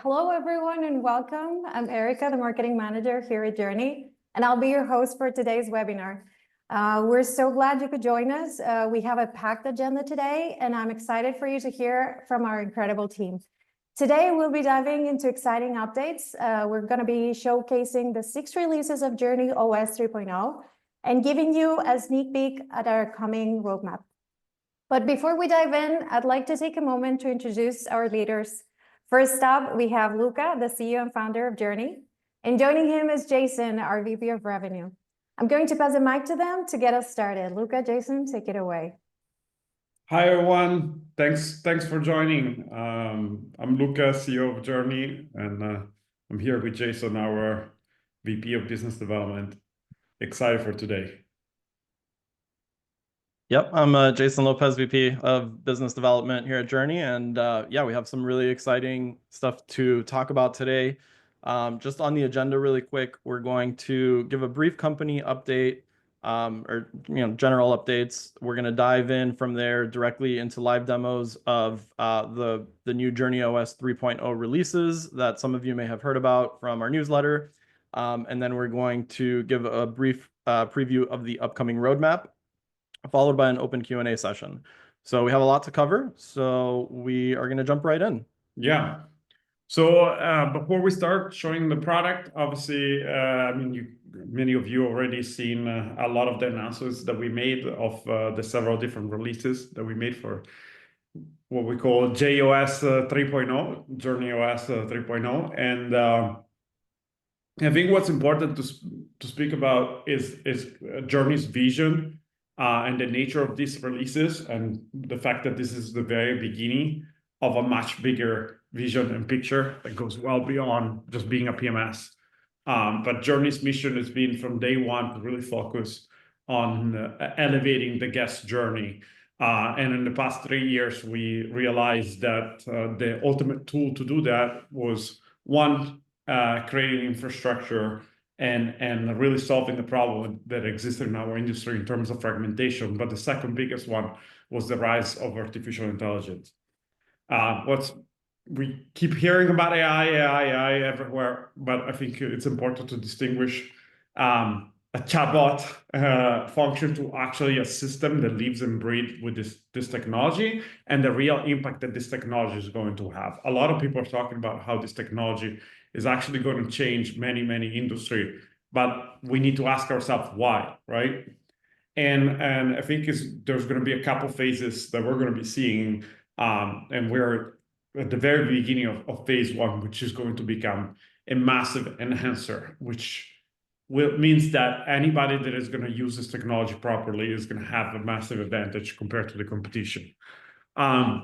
Hello, everyone, and welcome. I'm Erica, the marketing manager here at Jurny, and I'll be your host for today's webinar. We're so glad you could join us. We have a packed agenda today, and I'm excited for you to hear from our incredible team. Today, we'll be diving into exciting updates. We're going to be showcasing the 6 releases of JurnyOS 3.0 and giving you a sneak peek at our coming roadmap. But before we dive in, I'd like to take a moment to introduce our leaders. First up, we have Luca, the CEO and founder of Jurny, and joining him is Jason, our VP of Revenue. I'm going to pass the mic to them to get us started. Luca, Jason, take it away. Hi, everyone. Thanks for joining. I'm Luca, CEO of Jurny, and I'm here with Jason, our VP of Business Development. Excited for today. Yep, I'm Jason Lopez, VP of Business Development here at Jurny, and yeah, we have some really exciting stuff to talk about today. Just on the agenda really quick, we're going to give a brief company update, or general updates. We're going to dive in from there directly into live demos of the new JurnyOS 3.0 releases that some of you may have heard about from our newsletter. And then we're going to give a brief preview of the upcoming roadmap, followed by an open Q&A session. So we have a lot to cover, so we are going to jump right in. Yeah. So before we start showing the product, obviously, many of you already seen a lot of the announcements that we made of the several different releases that we made for what we call JOS 3.0, JurnyOS 3.0. And I think what's important to speak about is Jurny's vision and the nature of these releases, and the fact that this is the very beginning of a much bigger vision and picture that goes well beyond just being a PMS. But Jurny's mission has been from day one to really focus on elevating the guest journey. And in the past 3 years, we realized that the ultimate tool to do that was, one, creating infrastructure and really solving the problem that existed in our industry in terms of fragmentation. But the second biggest one was the rise of artificial intelligence. We keep hearing about AI everywhere, but I think it's important to distinguish a chatbot function to actually a system that lives and breathes with this technology and the real impact that this technology is going to have. A lot of people are talking about how this technology is actually going to change many industry, but we need to ask ourselves why, right? And I think there's going to be a couple phases that we're going to be seeing, and we're at the very beginning of phase one, which is going to become a massive enhancer, which means that anybody that is going to use this technology properly is going to have a massive advantage compared to the competition.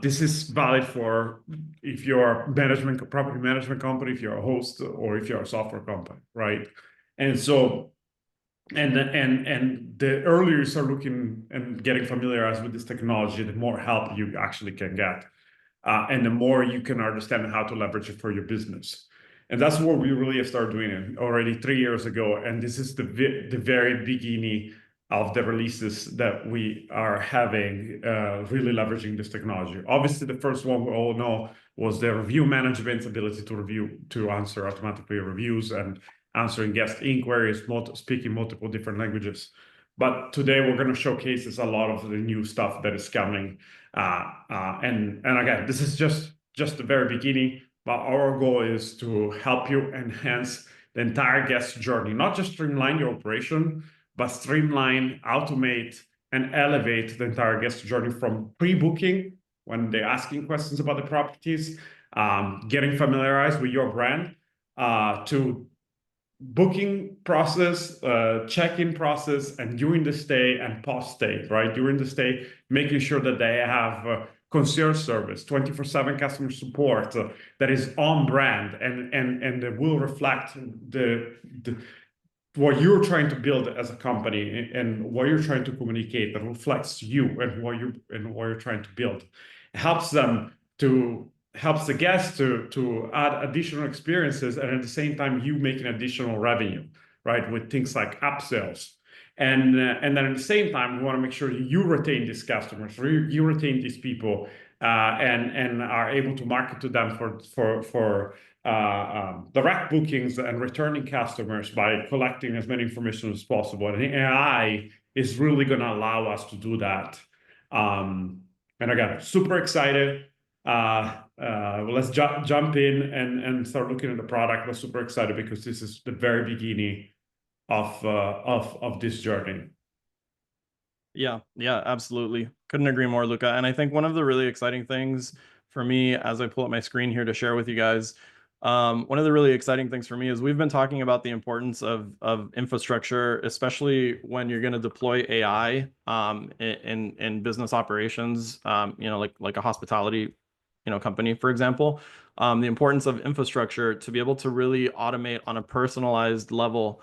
This is valid for if you're a property management company, if you're a host, or if you're a software company, right? And so, and the earlier you start looking and getting familiarized with this technology, the more help you actually can get, and the more you can understand how to leverage it for your business. And that's what we really have started doing already 3 years ago. And this is the very beginning of the releases that we are having, really leveraging this technology. Obviously, the first one we all know was the review management's ability to answer automatically reviews and answering guest inquiries, speaking multiple different languages. But today we're going to showcase a lot of the new stuff that is coming. And again, this is just the very beginning, but our goal is to help you enhance the entire guest journey, not just streamline your operation, but streamline, automate, and elevate the entire guest journey from pre-booking, when they're asking questions about the properties, getting familiarized with your brand, to booking process, check-in process, and during the stay and post-stay, right? During the stay, making sure that they have concierge service, 24/7 customer support that is on brand and that will reflect what you're trying to build as a company and what you're trying to communicate, that reflects you and what you're trying to build. It helps the guests to add additional experiences, and at the same time you making additional revenue, right, with things like upsells. And then at the same time, we want to make sure you retain these customers, you retain these people, and are able to market to them for direct bookings and returning customers by collecting as many information as possible. And AI is really going to allow us to do that. And again, super excited. Let's jump in and start looking at the product. We're super excited because this is the very beginning of this journey. Yeah, absolutely. Couldn't agree more, Luca. And I think one of the really exciting things for me, as I pull up my screen here to share with you guys, one of the really exciting things for me is we've been talking about the importance of infrastructure, especially when you're going to deploy AI in business operations, like a hospitality company, for example. The importance of infrastructure to be able to really automate on a personalized level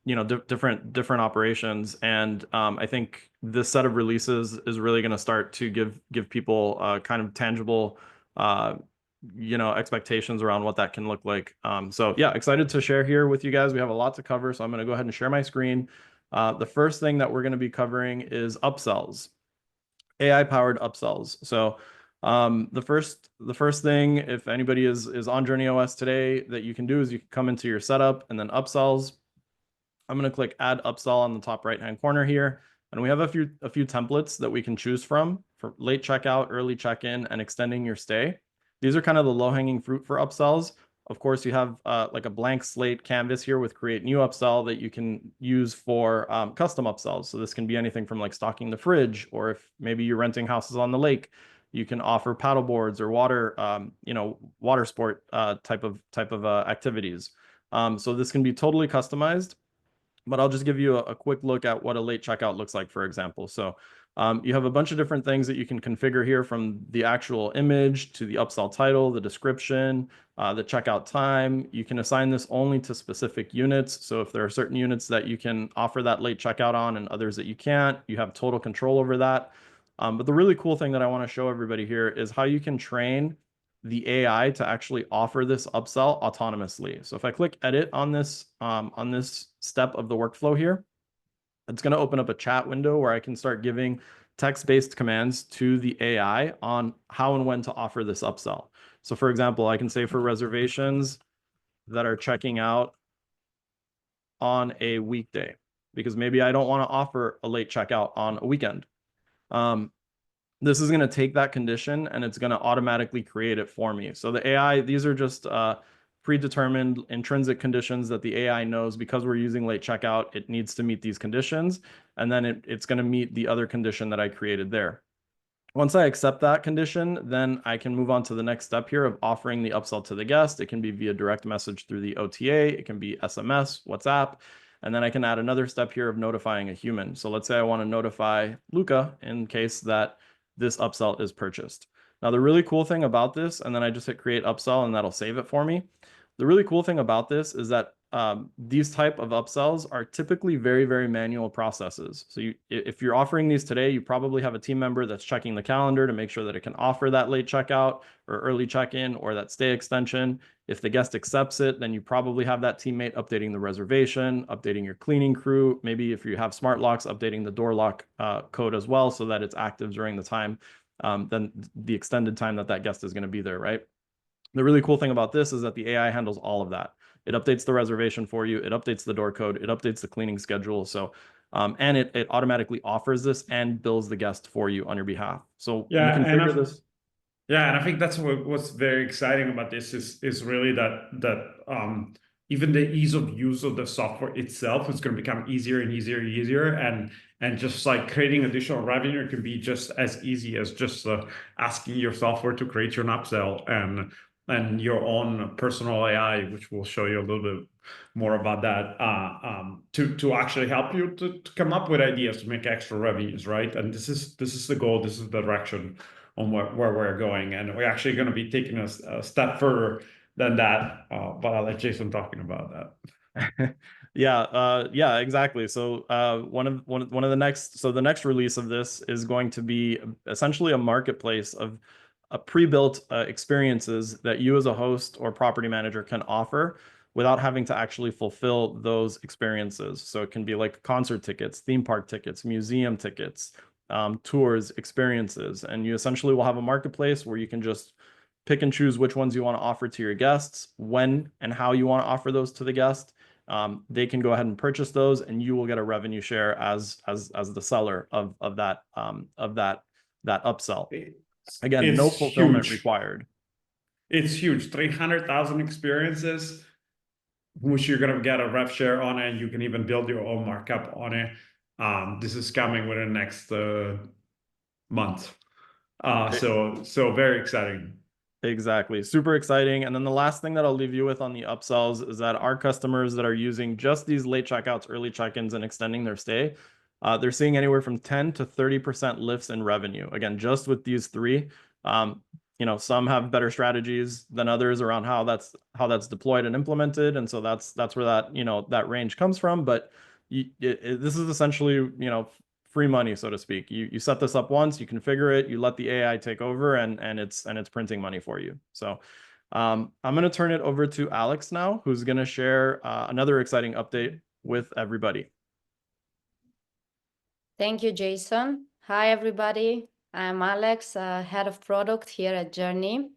different operations. And I think this set of releases is really going to start to give people kind of tangible expectations around what that can look like. So yeah, excited to share here with you guys. We have a lot to cover, so I'm going to go ahead and share my screen. The first thing that we're going to be covering is upsells, AI powered upsells. So the first thing, if anybody is on JurnyOS today, that you can do is you can come into your setup and then upsells. I'm going to click add upsell on the top right hand corner here. And we have a few templates that we can choose from for late checkout, early check-in, and extending your stay. These are kind of the low-hanging fruit for upsells. Of course, you have like a blank slate canvas here with create new upsell that you can use for custom upsells. So this can be anything from like stocking the fridge, or if maybe you're renting houses on the lake, you can offer paddle boards or water sport type of activities. So this can be totally customized. But I'll just give you a quick look at what a late checkout looks like, for example. So you have a bunch of different things that you can configure here, from the actual image to the upsell title, the description, the checkout time. You can assign this only to specific units. So if there are certain units that you can offer that late checkout on and others that you can't, you have total control over that. But the really cool thing that I want to show everybody here is how you can train the AI to actually offer this upsell autonomously. So if I click edit on this step of the workflow here, it's going to open up a chat window where I can start giving text-based commands to the AI on how and when to offer this upsell. So for example, I can say for reservations that are checking out on a weekday, because maybe I don't want to offer a late checkout on a weekend. This is going to take that condition and it's going to automatically create it for me. So the AI, these are just predetermined intrinsic conditions that the AI knows, because we're using late checkout, it needs to meet these conditions. And then it's going to meet the other condition that I created there. Once I accept that condition, then I can move on to the next step here of offering the upsell to the guest. It can be via direct message through the OTA. It can be SMS, WhatsApp. And then I can add another step here of notifying a human. So let's say I want to notify Luca in case that this upsell is purchased. Now, the really cool thing about this, and then I just hit create upsell and that'll save it for me. The really cool thing about this is that these type of upsells are typically very, very manual processes. So if you're offering these today, you probably have a team member that's checking the calendar to make sure that it can offer that late checkout or early check-in or that stay extension. If the guest accepts it, then you probably have that teammate updating the reservation, updating your cleaning crew. Maybe if you have smart locks, updating the door lock code as well, so that it's active during the time, then the extended time that guest is going to be there, right? The really cool thing about this is that the AI handles all of that. It updates the reservation for you. It updates the door code. It updates the cleaning schedule. So, and it automatically offers this and bills the guest for you on your behalf. So you configure this. Yeah, and I think that's what's very exciting about this is really that even the ease of use of the software itself is going to become easier and easier, and just like creating additional revenue can be just as easy as just asking your software to create your upsell and your own personal AI, which we'll show you a little bit more about that, to actually help you to come up with ideas to make extra revenues, right? And this is the goal. This is the direction on where we're going, and we're actually going to be taking a step further than that. But I'll let Jason talking about that. Yeah, exactly. So one of the next, so the next release of this is going to be essentially a marketplace of pre-built experiences that you as a host or property manager can offer without having to actually fulfill those experiences. So it can be like concert tickets, theme park tickets, museum tickets, tours, experiences, and you essentially will have a marketplace where you can just pick and choose which ones you want to offer to your guests, when and how you want to offer those to the guest. They can go ahead and purchase those, and you will get a revenue share as the seller of that upsell. Again, no fulfillment required. It's huge. 300,000 experiences, which you're gonna get a rev share on it. You can even build your own markup on it. This is coming within the next month. So very exciting. Exactly. Super exciting. And then the last thing that I'll leave you with on the upsells is that our customers that are using just these late checkouts, early check-ins, and extending their stay, they're seeing anywhere from 10 to 30% lifts in revenue. Again, just with these three. Some have better strategies than others around how that's deployed and implemented. And so that's where that range comes from. But this is essentially, free money, so to speak. You set this up once, you configure it, you let the AI take over, and it's printing money for you. So I'm going to turn it over to Alex now, who's going to share another exciting update with everybody. Thank you, Jason. Hi, everybody. I'm Alex, head of product here at Jurny.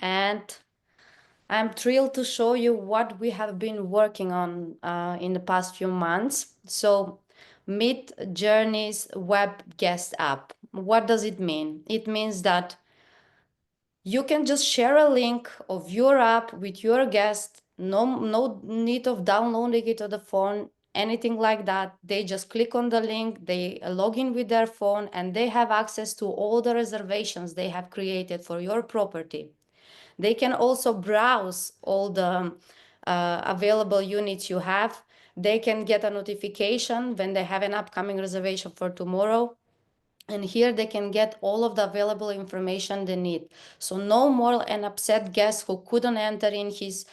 And I'm thrilled to show you what we have been working on in the past few months. So meet Jurny's Web Guest App. What does it mean? It means that you can just share a link of your app with your guest. No need of downloading it on the phone, anything like that. They just click on the link, they log in with their phone, and they have access to all the reservations they have created for your property. They can also browse all the available units you have. They can get a notification when they have an upcoming reservation for tomorrow. And here they can get all of the available information they need. So no more an upset guest who couldn't enter in his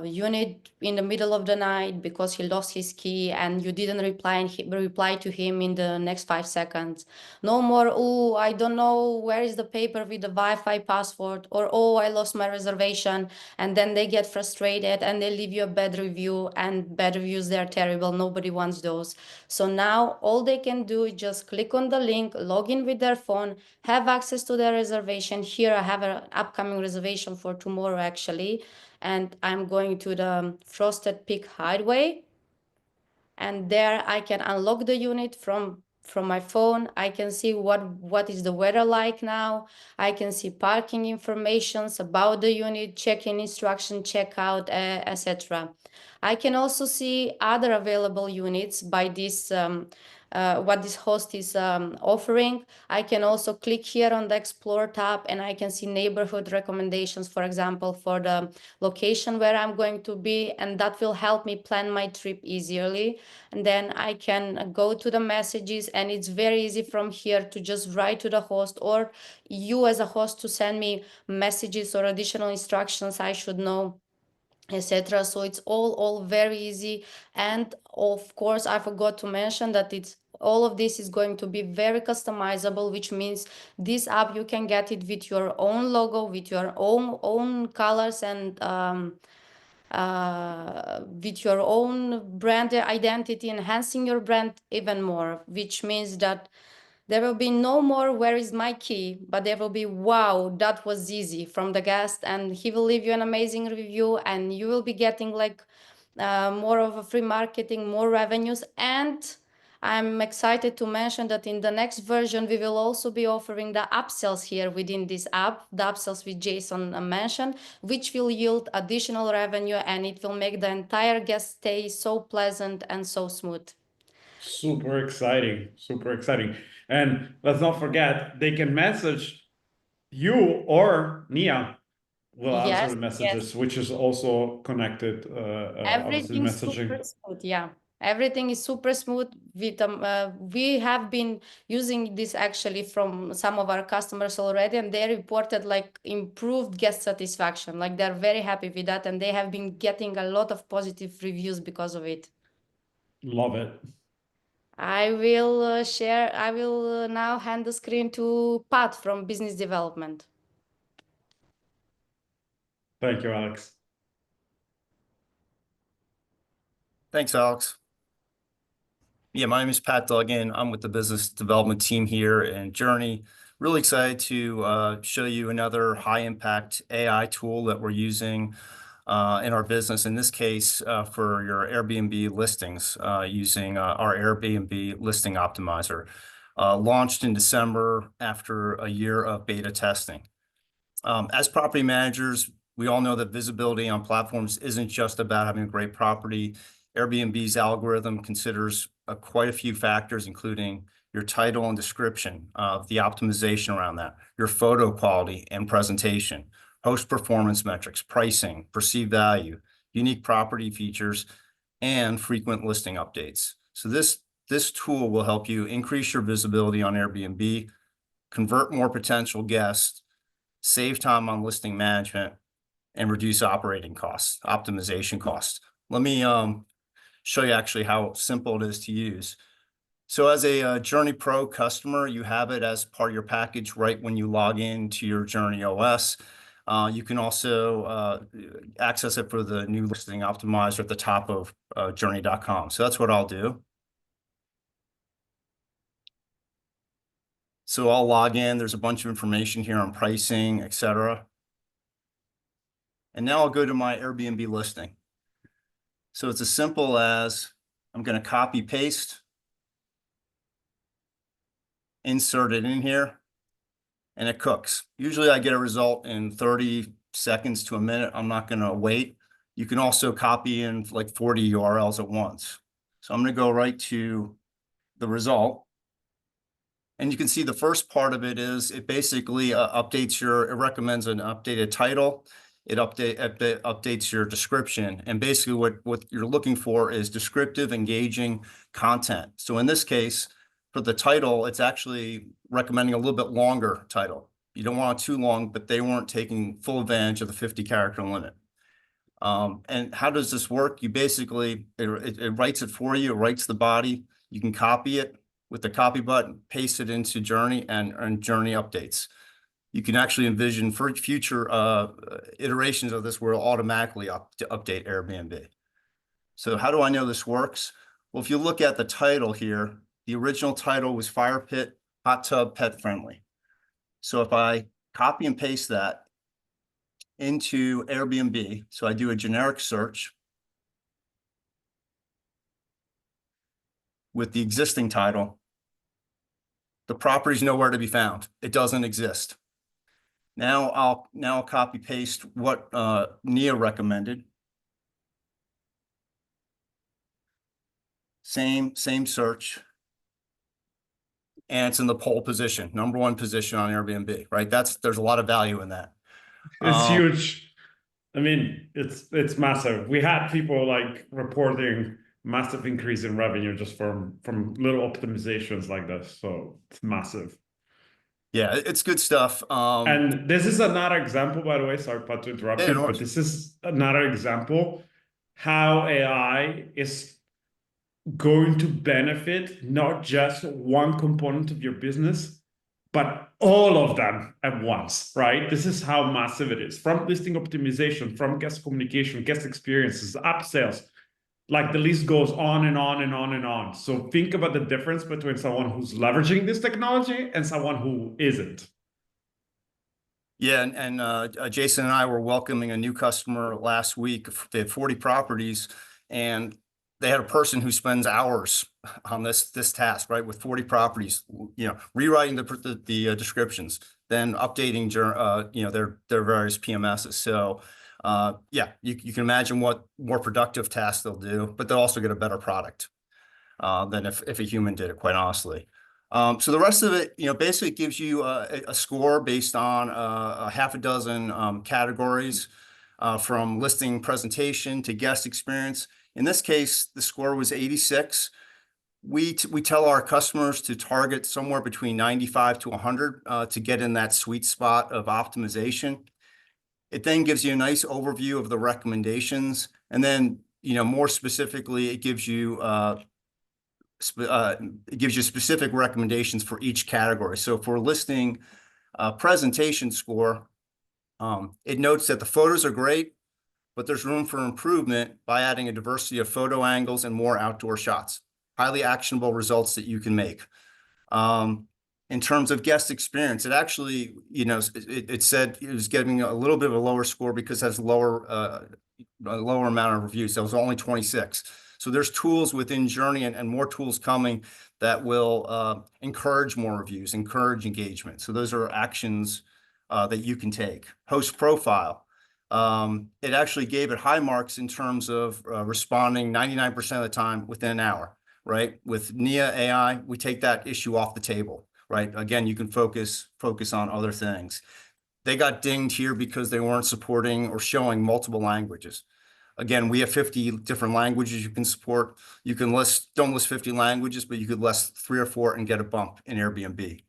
unit in the middle of the night because he lost his key and you didn't reply to him in the next 5 seconds. No more, oh, I don't know where is the paper with the Wi-Fi password, or oh, I lost my reservation. And then they get frustrated and they leave you a bad review, and bad reviews, they're terrible. Nobody wants those. So now all they can do is just click on the link, log in with their phone, have access to their reservation. Here I have an upcoming reservation for tomorrow, actually. And I'm going to the Frosted Peak Hideaway. And there I can unlock the unit from my phone. I can see what is the weather like now. I can see parking informations about the unit, check-in instruction, checkout, etc. I can also see other available units by this what this host is offering. I can also click here on the Explore tab and I can see neighborhood recommendations, for example, for the location where I'm going to be, and that will help me plan my trip easily. And then I can go to the messages, and it's very easy from here to just write to the host, or you as a host to send me messages or additional instructions I should know, etc. So it's all very easy. And of course, I forgot to mention that all of this is going to be very customizable, which means this app, you can get it with your own logo, with your own colors, and with your own brand identity, enhancing your brand even more, which means that there will be no more where is my key, but there will be wow, that was easy from the guest, and he will leave you an amazing review, and you will be getting like more of a free marketing, more revenues. And I'm excited to mention that in the next version, we will also be offering the upsells here within this app, the upsells which Jason mentioned, which will yield additional revenue, and it will make the entire guest stay so pleasant and so smooth. Super exciting, super exciting. And let's not forget, they can message you, or Nia will answer the messages, which is also connected, obviously Everything's messaging. super smooth, yeah. Everything is super smooth. With we have been using this actually from some of our customers already, and they reported like improved guest satisfaction. Like they're very happy with that, and they have been getting a lot of positive reviews because of it. Love it. I will share. I will now hand the screen to Pat from Business Development. Thank you, Alex. Thanks, Alex. Yeah, my name is Pat Duggan. I'm with the business development team here in Jurny. Really excited to show you another high-impact AI tool that we're using in our business. In this case, for your Airbnb listings, using our Airbnb listing optimizer, launched in December after a year of beta testing. As property managers, we all know that visibility on platforms isn't just about having a great property. Airbnb's algorithm considers quite a few factors, including your title and description, the optimization around that, your photo quality and presentation, host performance metrics, pricing, perceived value, unique property features, and frequent listing updates. So this tool will help you increase your visibility on Airbnb, convert more potential guests, save time on listing management, and reduce operating costs, optimization costs. Let me show you actually how simple it is to use. So as a Jurny Pro customer, you have it as part of your package right when you log in to your JurnyOS. You can also access it for the new listing optimizer at the top of Jurny.com. So that's what I'll do. So I'll log in. There's a bunch of information here on pricing, etc. And now I'll go to my Airbnb listing. So it's as simple as I'm going to copy paste, insert it in here, and it cooks. Usually I get a result in 30 seconds to a minute. I'm not going to wait. You can also copy in like 40 URLs at once. So I'm going to go right to the result. And you can see the first part of it is it basically updates it recommends an updated title. It updates your description. And basically what you're looking for is descriptive, engaging content. So in this case, for the title, it's actually recommending a little bit longer title. You don't want it too long, but they weren't taking full advantage of the 50-character limit. And how does this work? You basically, it writes it for you, it writes the body. You can copy it with the copy button, paste it into Jurny and Jurny updates. You can actually envision for future iterations of this where it'll automatically update Airbnb. So how do I know this works? Well, if you look at the title here, the original title was Fire Pit Hot Tub Pet Friendly. So if I copy and paste that into Airbnb, so I do a generic search with the existing title, the property's nowhere to be found. It doesn't exist. Now I'll copy paste what Nia recommended. Same search. And it's in the pole position, #1 position on Airbnb, right? There's a lot of value in that. It's huge. I mean, it's massive. We had people like reporting massive increase in revenue just from little optimizations like this. So it's massive. Yeah, it's good stuff. And this is another example, by the way, sorry Pat to interrupt you, but this is another example how AI is going to benefit not just one component of your business, but all of them at once, right? This is how massive it is. From listing optimization, from guest communication, guest experiences, upsells, like the list goes on and on and on and on. So think about the difference between someone who's leveraging this technology and someone who isn't. Yeah, and Jason and I were welcoming a new customer last week. They had 40 properties, and they had a person who spends hours on this task, right? With 40 properties, rewriting the descriptions, then updating their various PMSs. So yeah, you can imagine what more productive tasks they'll do, but they'll also get a better product than if a human did it, quite honestly. So the rest of it, basically gives you a score based on a half a dozen categories, from listing presentation to guest experience. In this case, the score was 86. We tell our customers to target somewhere between 95 to 100 to get in that sweet spot of optimization. It then gives you a nice overview of the recommendations, and then more specifically, it gives you specific recommendations for each category. So for listing presentation score, it notes that the photos are great, but there's room for improvement by adding a diversity of photo angles and more outdoor shots. Highly actionable results that you can make. And In terms of guest experience, it actually, it said it was getting a little bit of a lower score because it has a lower amount of reviews. So it was only 26. So there's tools within Jurny and more tools coming that will encourage more reviews, encourage engagement. So those are actions that you can take. Host profile. It actually gave it high marks in terms of responding 99% of the time within an hour, right? With Nia AI, we take that issue off the table, right? Again, you can focus on other things. They got dinged here because they weren't supporting or showing multiple languages. Again, we have 50 different languages you can support. You can don't list 50 languages, but you could list 3 or 4 and get a bump in Airbnb.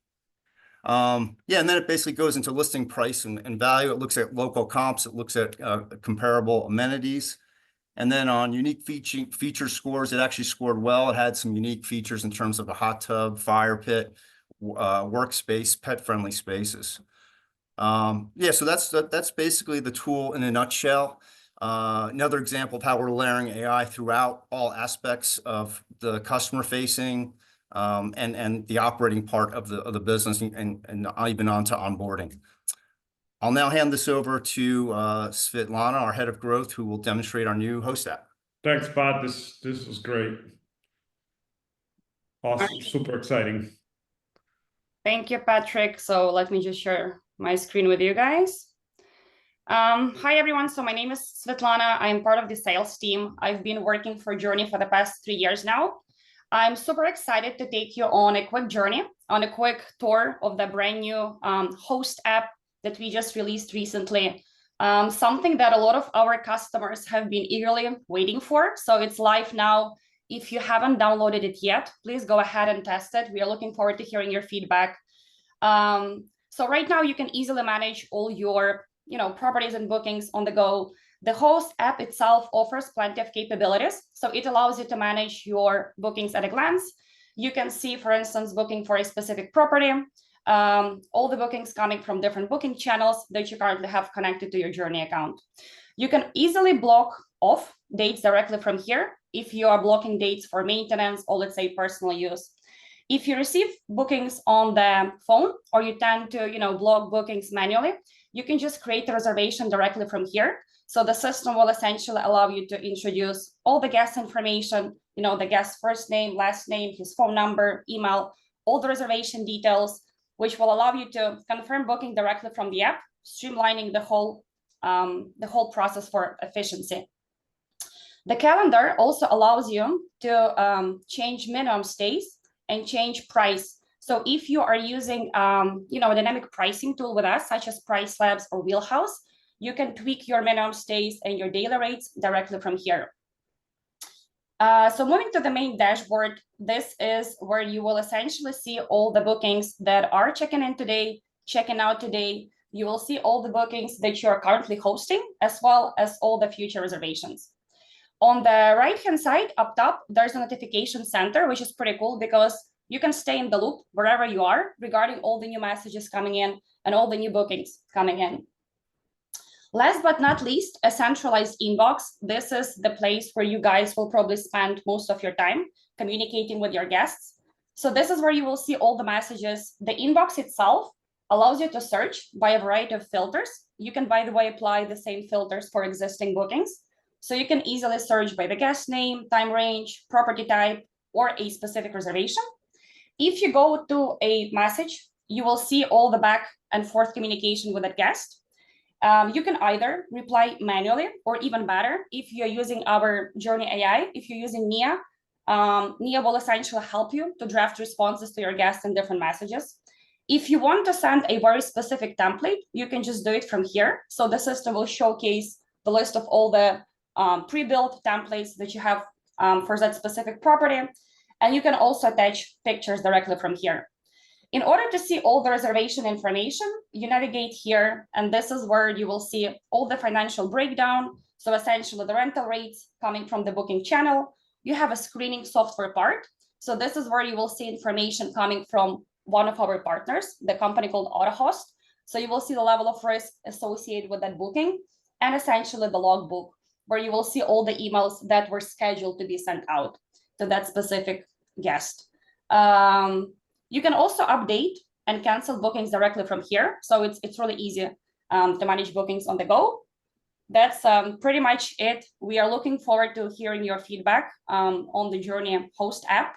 And then it basically goes into listing price and value. It looks at local comps. It looks at comparable amenities. And then on unique feature scores, it actually scored well. It had some unique features in terms of a hot tub, fire pit, workspace, pet-friendly spaces. So that's basically the tool in a nutshell. Another example of how we're layering AI throughout all aspects of the customer-facing and the operating part of the business and even on to onboarding. I'll now hand this over to Svetlana, our head of growth, who will demonstrate our new host app. Thanks, Pat. This was great. Awesome, super exciting. Thank you, Patrick. So let me just share my screen with you guys. Hi, everyone. So my name is Svetlana. I'm part of the sales team. I've been working for Jurny for the past 3 years now. I'm super excited to take you on a quick journey, on a quick tour of the brand new host app that we just released recently. Something that a lot of our customers have been eagerly waiting for. So it's live now. If you haven't downloaded it yet, please go ahead and test it. We are looking forward to hearing your feedback. So right now you can easily manage all your properties and bookings on the go. The host app itself offers plenty of capabilities. So it allows you to manage your bookings at a glance. You can see, for instance, booking for a specific property, all the bookings coming from different booking channels that you currently have connected to your Jurny account. You can easily block off dates directly from here if you are blocking dates for maintenance or, let's say, personal use. If you receive bookings on the phone or you tend to block bookings manually, you can just create a reservation directly from here. So the system will essentially allow you to introduce all the guest information, the guest's first name, last name, his phone number, email, all the reservation details, which will allow you to confirm booking directly from the app, streamlining the whole process for efficiency. The calendar also allows you to change minimum stays and change price. So if you are using a dynamic pricing tool with us, such as Price Labs or Wheelhouse, you can tweak your minimum stays and your daily rates directly from here. So moving to the main dashboard, this is where you will essentially see all the bookings that are checking in today, checking out today. You will see all the bookings that you are currently hosting, as well as all the future reservations. On the right-hand side, up top, there's a notification center, which is pretty cool because you can stay in the loop wherever you are regarding all the new messages coming in and all the new bookings coming in. Last but not least, a centralized inbox. This is the place where you guys will probably spend most of your time communicating with your guests. So this is where you will see all the messages. The inbox itself allows you to search by a variety of filters. You can, by the way, apply the same filters for existing bookings. So you can easily search by the guest name, time range, property type, or a specific reservation. If you go to a message, you will see all the back and forth communication with that guest. You can either reply manually, or even better, if you're using our Jurny AI, if you're using Nia, Nia will essentially help you to draft responses to your guests in different messages. If you want to send a very specific template, you can just do it from here. So the system will showcase the list of all the pre-built templates that you have for that specific property. And you can also attach pictures directly from here. In order to see all the reservation information, you navigate here, and this is where you will see all the financial breakdown. So essentially the rental rates coming from the booking channel. You have a screening software part. So this is where you will see information coming from one of our partners, the company called AutoHost. So you will see the level of risk associated with that booking, and essentially the logbook, where you will see all the emails that were scheduled to be sent out to that specific guest. You can also update and cancel bookings directly from here. So it's really easy to manage bookings on the go. That's pretty much it. We are looking forward to hearing your feedback on the Jurny host app.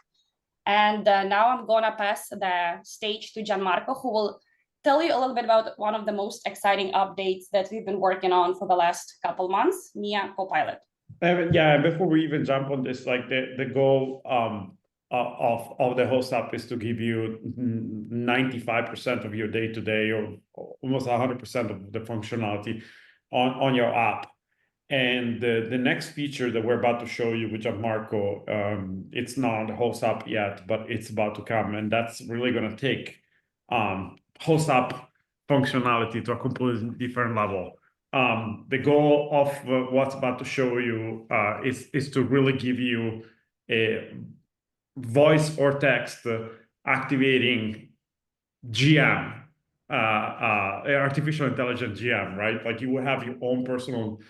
And now I'm gonna pass the stage to Gianmarco, who will tell you a little bit about one of the most exciting updates that we've been working on for the last couple months, Nia Copilot. Yeah, before we even jump on this, like the goal of the host app is to give you 95% of your day-to-day or almost 100% of the functionality on your app. And the next feature that we're about to show you with Gianmarco, it's not on the host app yet, but it's about to come, and that's really going to take host app functionality to a completely different level. The goal of what's about to show you is to really give you a voice or text activating GM, artificial intelligence GM, right? Like you will have your own personal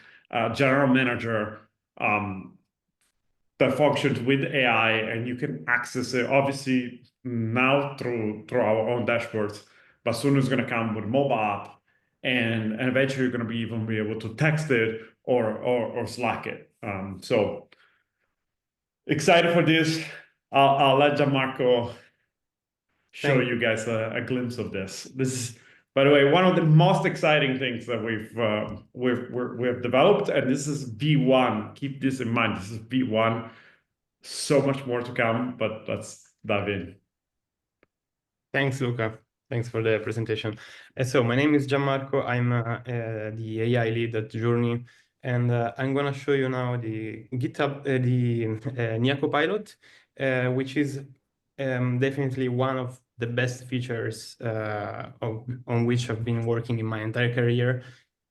general manager that functions with AI, and you can access it obviously now through our own dashboards, but soon it's going to come with mobile app, and eventually you're going to even be able to text it or Slack it. So excited for this. I'll let Gianmarco show you guys a glimpse of this. This is, by the way, one of the most exciting things that we've developed, and this is V1. Keep this in mind. This is V1. So much more to come, but let's dive in. Thanks, Luca. Thanks for the presentation. So my name is Gianmarco. I'm the AI lead at Jurny, and I'm going to show you now the GitHub, the Nia Copilot, which is definitely one of the best features on which I've been working in my entire career.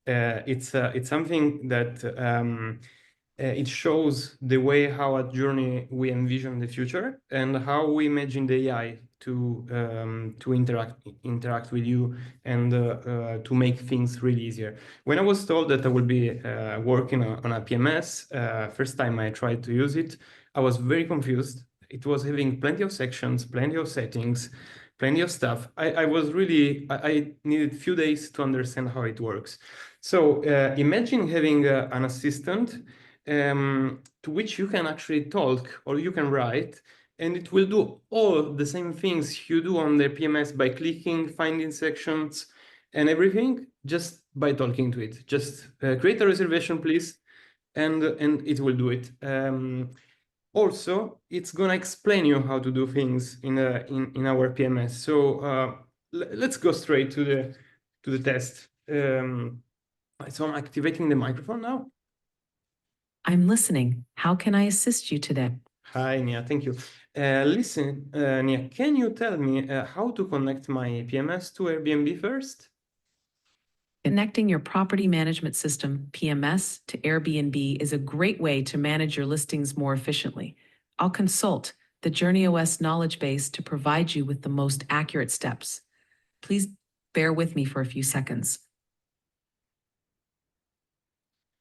It's something that it shows the way how at Jurny we envision the future and how we imagine the AI to interact with you and to make things really easier. When I was told that I would be working on a PMS, first time I tried to use it, I was very confused. It was having plenty of sections, plenty of settings, plenty of stuff. I needed a few days to understand how it works. So imagine having an assistant to which you can actually talk or you can write, and it will do all the same things you do on the PMS by clicking, finding sections and everything, just by talking to it. Just create a reservation, please, and it will do it. Also, it's gonna explain you how to do things in our PMS. So let's go straight to the test. So I'm activating the microphone now. I'm listening. How can I assist you today? Hi, Nia. Thank you. Listen, Nia, can you tell me how to connect my PMS to Airbnb first? Connecting your property management system, PMS, to Airbnb is a great way to manage your listings more efficiently. I'll consult the JurnyOS knowledge base to provide you with the most accurate steps. Please bear with me for a few seconds.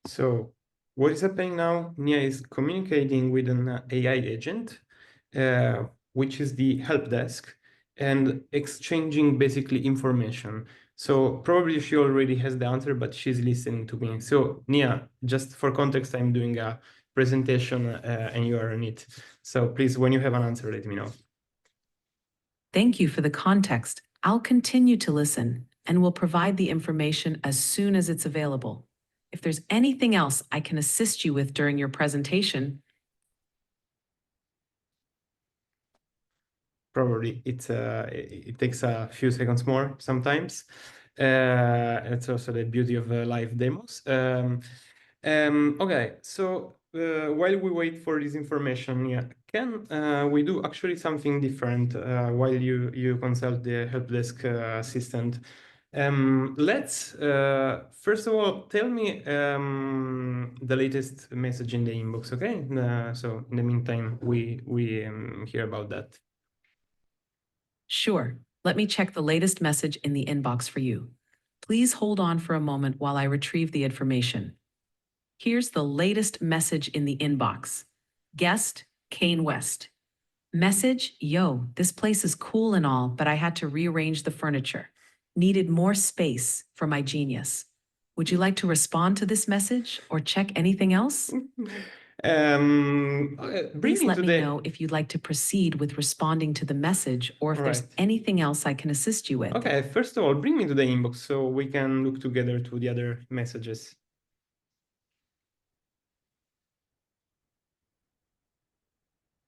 So what is happening now? Nia is communicating with an AI agent, which is the help desk, and exchanging basically information. So probably she already has the answer, but she's listening to me. So Nia, just for context, I'm doing a presentation and you are on it. So please, when you have an answer, let me know. Thank you for the context. I'll continue to listen and will provide the information as soon as it's available. If there's anything else I can assist you with during your presentation. Probably it takes a few seconds more sometimes. It's also the beauty of live demos. Okay, so while we wait for this information, yeah, can we do actually something different while you consult the help desk assistant? Let's first of all tell me the latest message in the inbox, okay? So in the meantime, we hear about that. Sure. Let me check the latest message in the inbox for you. Please hold on for a moment while I retrieve the information. Here's the latest message in the inbox. Guest, Kane West. Message, yo, this place is cool and all, but I had to rearrange the furniture. Needed more space for my genius. Would you like to respond to this message or check anything else? Bring Please me let to me the know if you'd like to proceed with responding to the message or if there's Right. anything else I can assist you with. Okay, first of all, bring me to the inbox so we can look together to the other messages.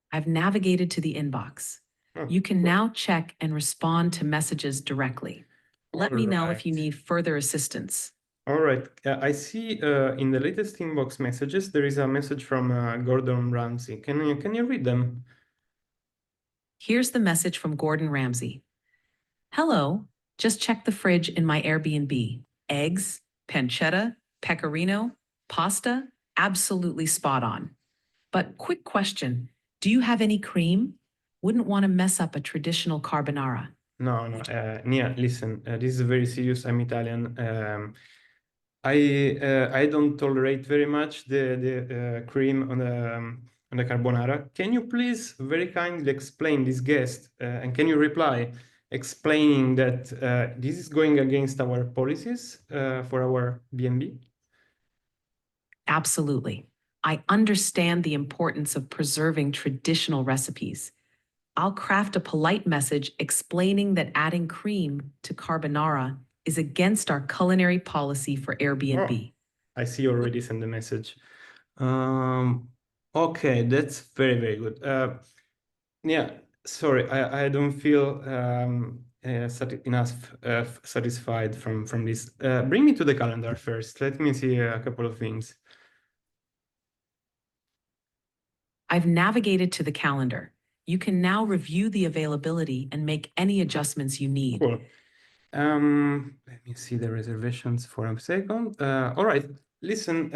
I've navigated to the inbox. Oh, You can cool. now check and respond to messages directly. Let me know if you Alright. need further assistance. All right. I see in the latest inbox messages there is a message from Gordon Ramsay. Can you read them? Here's the message from Gordon Ramsay. Hello, just check the fridge in my Airbnb. Eggs, pancetta, pecorino, pasta, absolutely spot on. But quick question, do you have any cream? Wouldn't want to mess up a traditional carbonara. No, Nia, listen, this is very serious. I'm Italian. I don't tolerate very much the cream on the carbonara. Can you please very kindly explain this guest and can you reply explaining that this is going against our policies for our B&B? Absolutely. I understand the importance of preserving traditional recipes. I'll craft a polite message explaining that adding cream to carbonara is against our culinary policy for Airbnb. I see you already sent the message. Okay, that's very, very good. Yeah, sorry, I don't feel satisfied from this. Bring me to the calendar first. Let me see a couple of things. I've navigated to the calendar. You can now review the availability and make any adjustments you need. Cool. Let me see the reservations for a second. All right, listen.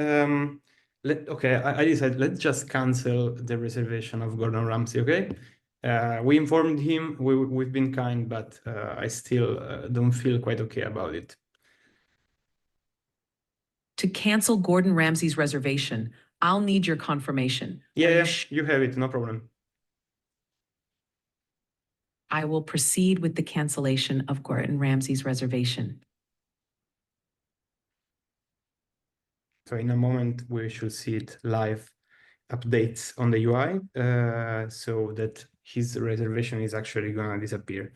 Okay, I decided let's just cancel the reservation of Gordon Ramsay. Okay, we informed him. We've been kind, but I still don't feel quite okay about it. To cancel Gordon Ramsay's reservation, I'll need your confirmation. Yeah, you have it, no problem. I will proceed with the cancellation of Gordon Ramsay's reservation. So in a moment, we should see it live updates on the UI so that his reservation is actually gonna disappear.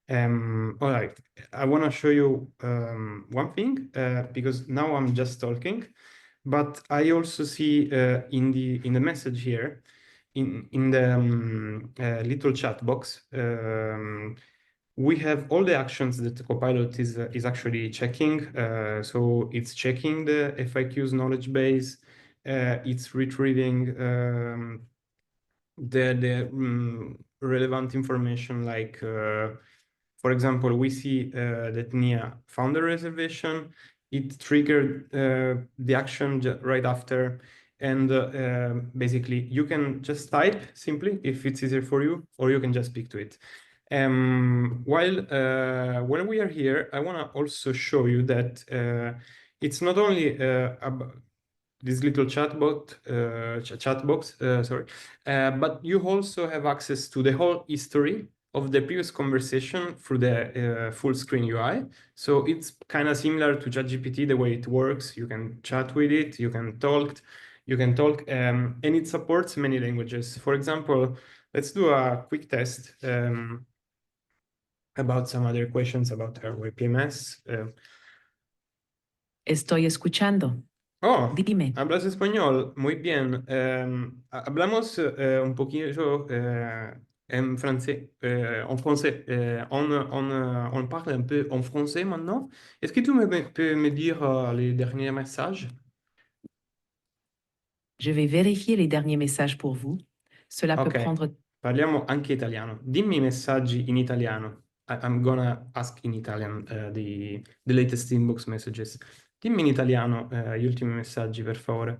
All right, I want to show you one thing because now I'm just talking, but I also see in the message here, in the little chat box, we have all the actions that the Copilot is actually checking. So it's checking the FAQs knowledge base, it's retrieving the relevant information like for example, we see that Nia found a reservation. It triggered the action right after. And basically, you can just type simply if it's easier for you, or you can just speak to it. While when we are here, I want to also show you that it's not only this little chat box, but you also have access to the whole history of the previous conversation through the full screen UI. So it's kind of similar to ChatGPT, the way it works. You can chat with it, you can talk, and it supports many languages. For example, let's do a quick test about some other questions about our PMS. Estoy escuchando. Oh, Dime. hablas español, muy bien. Hablamos un poquito en français. En français. On parle un peu en français maintenant. Est-ce que tu peux me dire les derniers messages? Je vais vérifier les derniers messages pour vous. Cela peut Ok, prendre... parliamo anche italiano. Dimmi i messaggi in italiano. I'm gonna ask in Italian the latest inbox messages. Dimmi in italiano gli ultimi messaggi, per favore.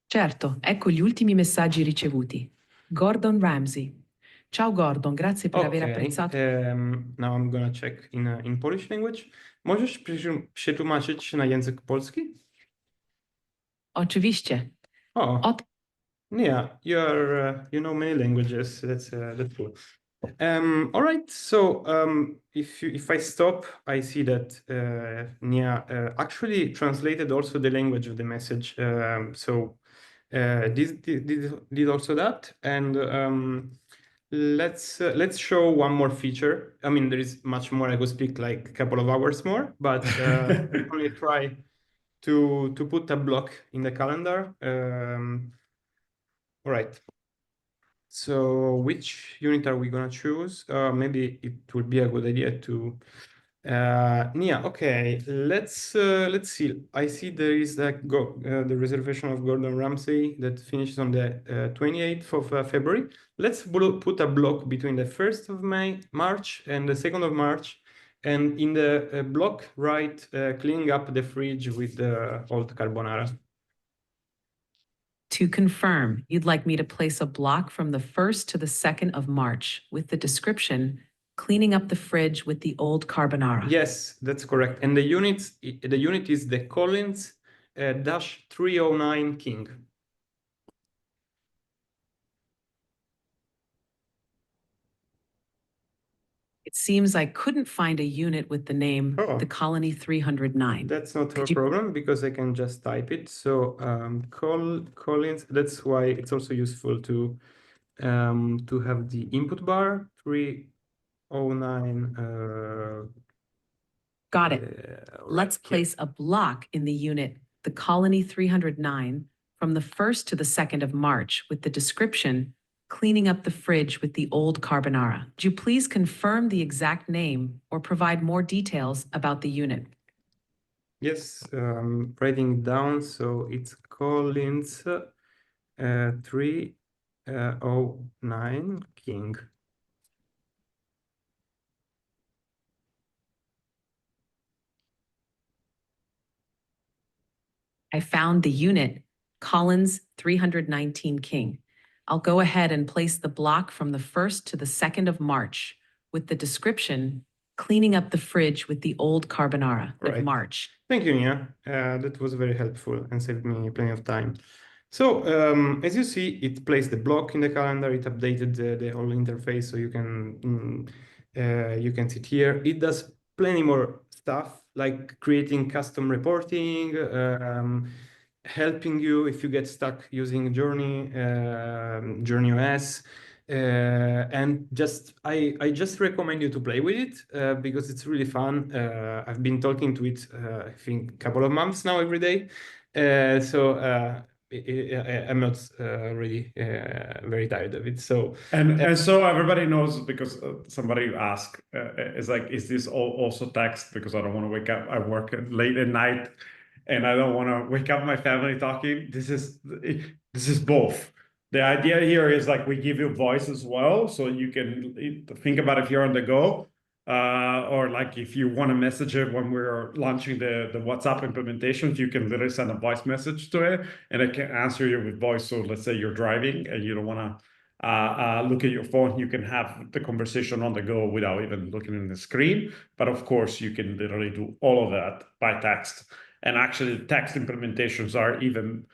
Certo, ecco gli ultimi messaggi ricevuti. Gordon Ramsay. Ciao Gordon, grazie per aver apprezzato. Now I'm gonna check in Polish language. Możesz przetłumaczyć na język polski? Oczywiście. O, Yeah, you know many languages. That's cool. All right. So if I stop, I see that Nia actually translated also the language of the message. So this did also that, and let's show one more feature. I mean, there is much more. I could speak like a couple of hours more, but let's only try to put a block in the calendar. All right. So which unit are we gonna choose? Maybe it would be a good idea to Nia. Okay, let's see. I see there is the reservation of Gordon Ramsay that finishes on the 28th of February. Let's put a block between the 1st of March and the 2nd of March, and in the block write cleaning up the fridge with the old carbonara. To confirm, you'd like me to place a block from the 1st to the 2nd of March with the description, cleaning up the fridge with the old carbonara. Yes, that's correct. And the unit is the Collins -309 King. It seems I couldn't find a unit with the name the Colony 309. That's not a problem because I can just type it. So Collins, that's why it's also useful to have the input bar 309. Got it. Let's place a block in the unit, the Colony 309, from the 1st to the 2nd of March with the description, cleaning up the fridge with the old carbonara. Would you please confirm the exact name or provide more details about the unit? Yes, writing it down. So it's Collins 309 King. I found the unit, Collins 319 King. I'll go ahead and place the block from the 1st to the 2nd of March with the description, cleaning up the fridge with the old carbonara of March. Thank you, Nia. That was very helpful and saved me plenty of time. So as you see, it placed the block in the calendar. It updated the whole interface, so you can see it here. It does plenty more stuff like creating custom reporting, helping you if you get stuck using JurnyOS. And I just recommend you to play with it because it's really fun. I've been talking to it, I think, a couple of months now every day. So I'm not really very tired of it. So and so everybody knows, because somebody asked, is like, is this also text? Because I don't want to wake up. I work late at night, and I don't want to wake up my family talking. This is both. The idea here is like we give you voice as well, so you can think about if you're on the go, or like if you want to message it when we're launching the WhatsApp implementations, you can literally send a voice message to it, and it can answer you with voice. So let's say you're driving and you don't want to look at your phone, you can have the conversation on the go without even looking in the screen. But of course, you can literally do all of that by text. And actually, text implementations are even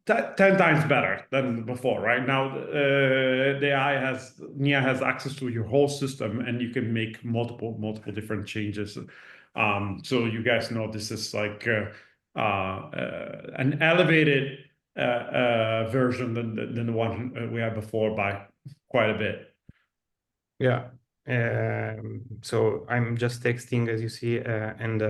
10 times better than before. Right now, Nia has access to your whole system, and you can make multiple different changes. So you guys know this is like an elevated version than the one we had before by quite a bit. Yeah. So I'm just texting, as you see, and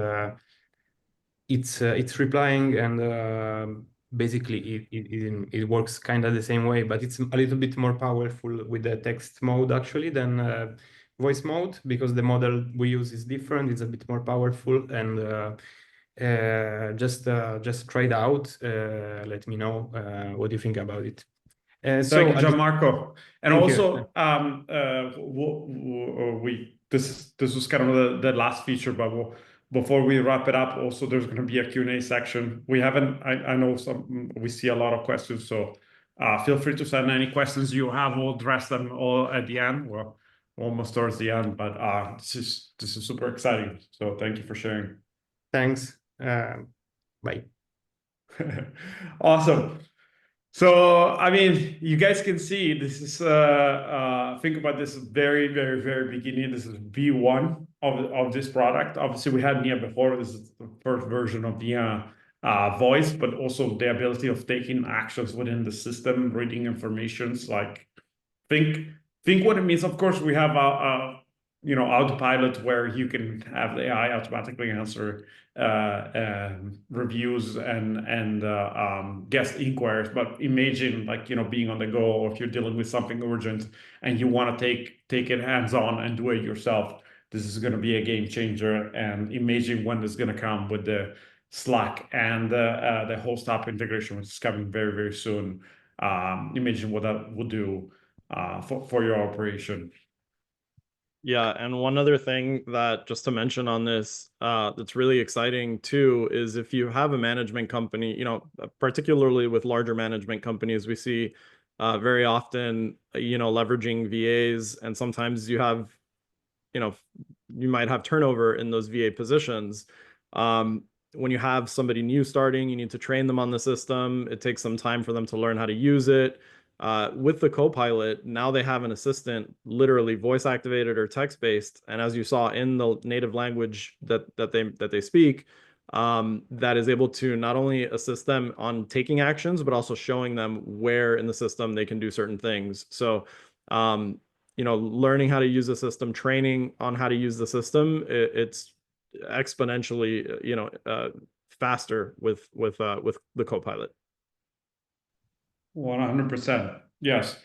it's replying, and basically it works kind of the same way, but it's a little bit more powerful with the text mode actually than voice mode, because the model we use is different. It's a bit more powerful, and just try it out. Let me know what you think about it. Thank you, Gianmarco. And also, this was kind of the last feature, but before we wrap it up, also there's going to be a Q&A section. I know we see a lot of questions, so feel free to send any questions you have. We'll address them all at the end. Well, almost towards the end, but this is super exciting. So thank you for sharing. Thanks. Bye. Awesome. So, I mean, you guys can see this is think about this very, very, very beginning. This is V1 of this product. Obviously, we had Nia before. This is the first version of the voice, but also the ability of taking actions within the system, reading informations. Like think what it means. Of course, we have autopilot where you can have the AI automatically answer reviews and guest inquiries. But imagine being on the go, or if you're dealing with something urgent and you want to take it hands-on and do it yourself. This is going to be a game changer. And imagine when it's going to come with the Slack and the host app integration, which is coming very, very soon. Imagine what that will do for your operation. Yeah, and one other thing that just to mention on this that's really exciting too is if you have a management company, particularly with larger management companies, we see very often, leveraging VAs, and sometimes you might have turnover in those VA positions. When you have somebody new starting, you need to train them on the system. It takes some time for them to learn how to use it. With the Copilot, now they have an assistant, literally voice activated or text based, and as you saw in the native language that they speak, that is able to not only assist them on taking actions, but also showing them where in the system they can do certain things. So, learning how to use the system, training on how to use the system, it's exponentially, faster with the Copilot. 100%. Yes.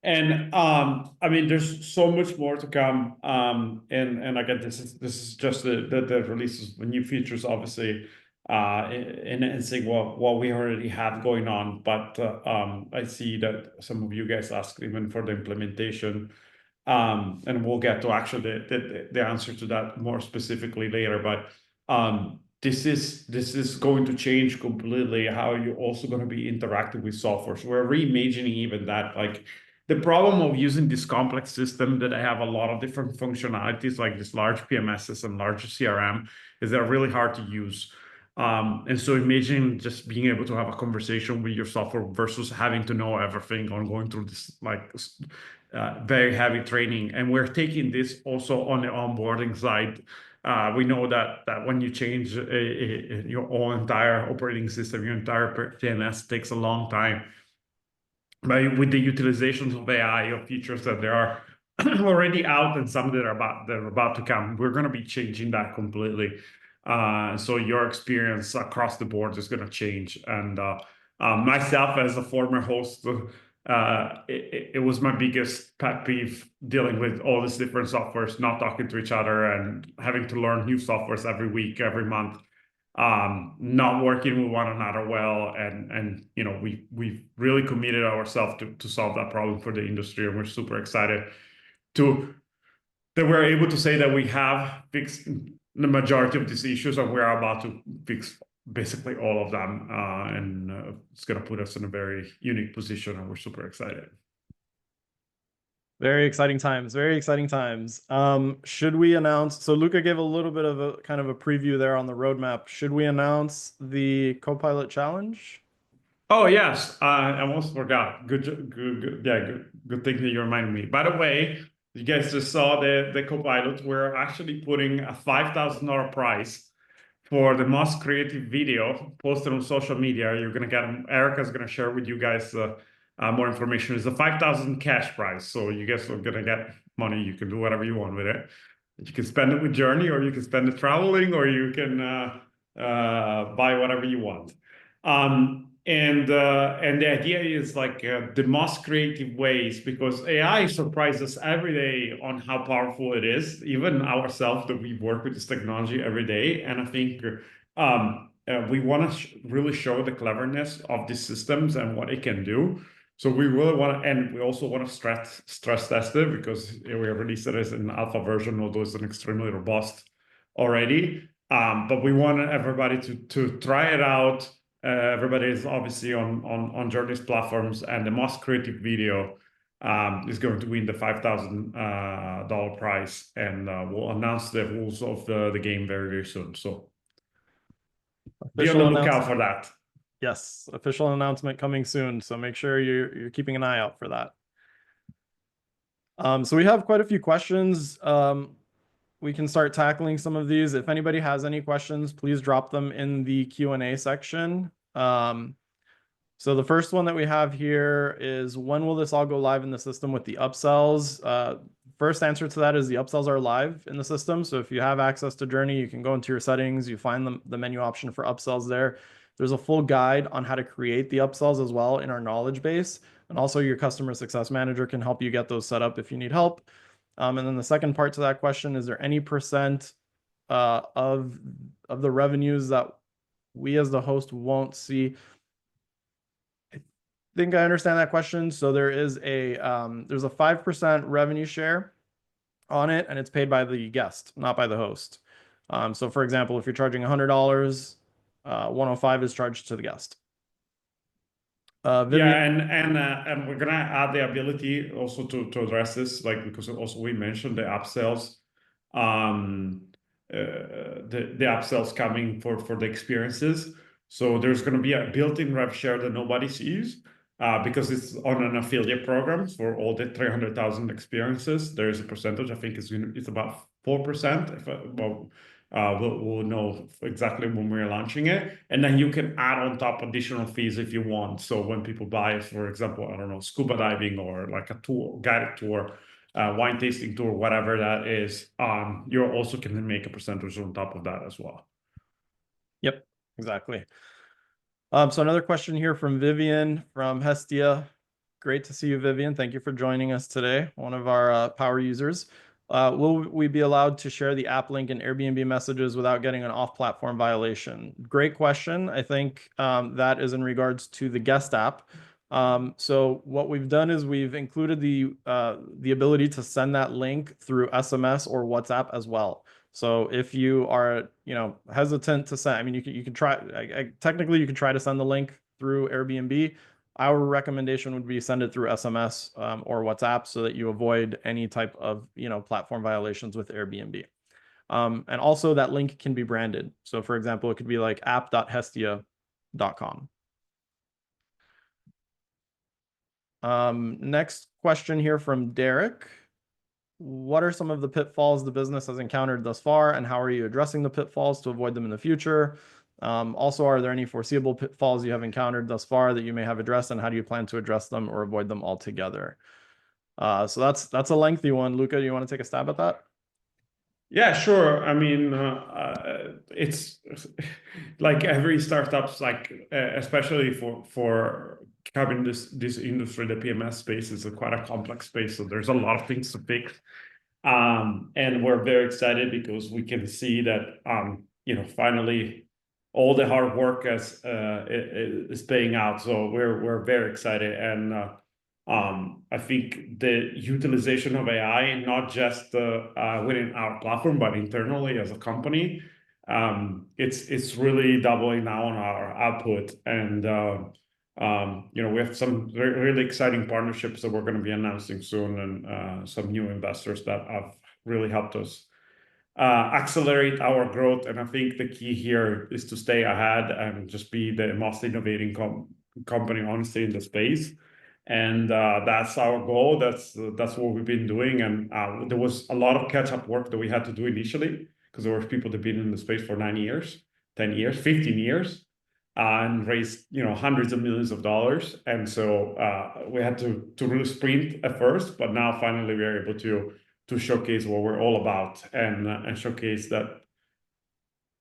And I mean, there's so much more to come. And again, this is just the releases, the new features, obviously, and seeing what we already have going on. But I see that some of you guys asked even for the implementation. And we'll get to actually the answer to that more specifically later. But this is going to change completely how you're also going to be interacting with software. So we're reimagining even that. Like the problem of using this complex system that I have a lot of different functionalities, like this large PMSs and large CRM, is they're really hard to use. And so imagine just being able to have a conversation with your software versus having to know everything on going through this very heavy training. And we're taking this also on the onboarding side. We know that when you change your whole entire operating system, your entire TNS takes a long time. But with the utilizations of AI, of features that there are already out and some that are about to come, we're going to be changing that completely. So your experience across the board is going to change. And myself, as a former host, it was my biggest pet peeve dealing with all these different softwares, not talking to each other and having to learn new softwares every week, every month, not working with one another well. And we've really committed ourselves to solve that problem for the industry. And we're super excited that we're able to say that we have fixed the majority of these issues, and we're about to fix basically all of them, and it's going to put us in a very unique position, and we're super excited. Very exciting times. Very exciting times. Should we announce? So Luca gave a little bit of a kind of a preview there on the roadmap. Should we announce the Copilot Challenge? Oh yes, I almost forgot. Good thing that you reminded me. By the way, you guys just saw the Copilot. We're actually putting a $5,000 prize for the most creative video posted on social media. You're gonna get Erica's gonna share with you guys more information. It's a 5,000 cash prize, so you guys are gonna get money. You can do whatever you want with it. You can spend it with Jurny, or you can spend it traveling, or you can buy whatever you want. And the idea is the most creative ways, because AI surprises every day on how powerful it is, even ourselves that we work with this technology every day. And I think we want to really show the cleverness of these systems and what it can do. So we really want to, and we also want to stress test it, because we released it as an alpha version, although it's an extremely robust already. But we want everybody to try it out. Everybody is obviously on Jurny's platforms, and the most creative video is going to win the $5,000 prize, and we'll announce the rules of the game very, very soon. So be on the lookout for that. Yes, official announcement coming soon. So make sure you're keeping an eye out for that. So we have quite a few questions. We can start tackling some of these. If anybody has any questions, please drop them in the Q&A section. So the first one that we have here is, when will this all go live in the system with the upsells? First answer to that is the upsells are live in the system. So if you have access to Jurny, you can go into your settings, you find the menu option for upsells there. There's a full guide on how to create the upsells as well in our knowledge base. And also your customer success manager can help you get those set up if you need help. And then the second part to that question, is there any percent of the revenues that we as the host won't see? I think I understand that question. So there is there's a 5% revenue share on it, and it's paid by the guest, not by the host. So for example, if you're charging $100, 105 is charged to the guest. Vivian? Yeah, and we're gonna add the ability also to address this, like, because also we mentioned the upsells, the upsells coming for the experiences. So there's gonna be a built-in rev share that nobody sees, because it's on an affiliate program for all the 300,000 experiences. There is a percentage, I think it's about 4%. We'll know exactly when we're launching it, and then you can add on top additional fees if you want. So when people buy, for example, I don't know, scuba diving or like a tour, guided tour, wine tasting tour, whatever that is, you're also can make a percentage on top of that as well. Yep, exactly. So another question here from Vivian from Hestia. Great to see you, Vivian. Thank you for joining us today, one of our power users. Will we be allowed to share the app link in Airbnb messages without getting an off-platform violation? Great question. I think that is in regards to the guest app. So what we've done is we've included the ability to send that link through SMS or WhatsApp as well. So if you are, hesitant to send, I mean, you can try. Technically, you can try to send the link through Airbnb. Our recommendation would be send it through SMS or WhatsApp, so that you avoid any type of platform violations with Airbnb. And also that link can be branded. So for example, it could be like app.hestia.com. Next question here from Derek. What are some of the pitfalls the business has encountered thus far, and how are you addressing the pitfalls to avoid them in the future? Also, are there any foreseeable pitfalls you have encountered thus far that you may have addressed, and how do you plan to address them or avoid them altogether? So that's a lengthy one. Luca, do you want to take a stab at that? Yeah, sure. I mean, it's like every startup's like, especially for having this industry, the PMS space is quite a complex space. So there's a lot of things to fix. And we're very excited because we can see that, finally all the hard work is paying out. So we're very excited. And I think the utilization of AI, not just within our platform, but internally as a company, it's really doubling now on our output. And we have some really exciting partnerships that we're going to be announcing soon, and some new investors that have really helped us accelerate our growth. And I think the key here is to stay ahead and just be the most innovating company, honestly, in the space. And that's our goal. That's what we've been doing. And there was a lot of catch-up work that we had to do initially, because there were people that have been in the space for 9 years, 10 years, 15 years, and raised hundreds of millions of dollars. And so we had to really sprint at first, but now finally we are able to showcase what we're all about, and showcase that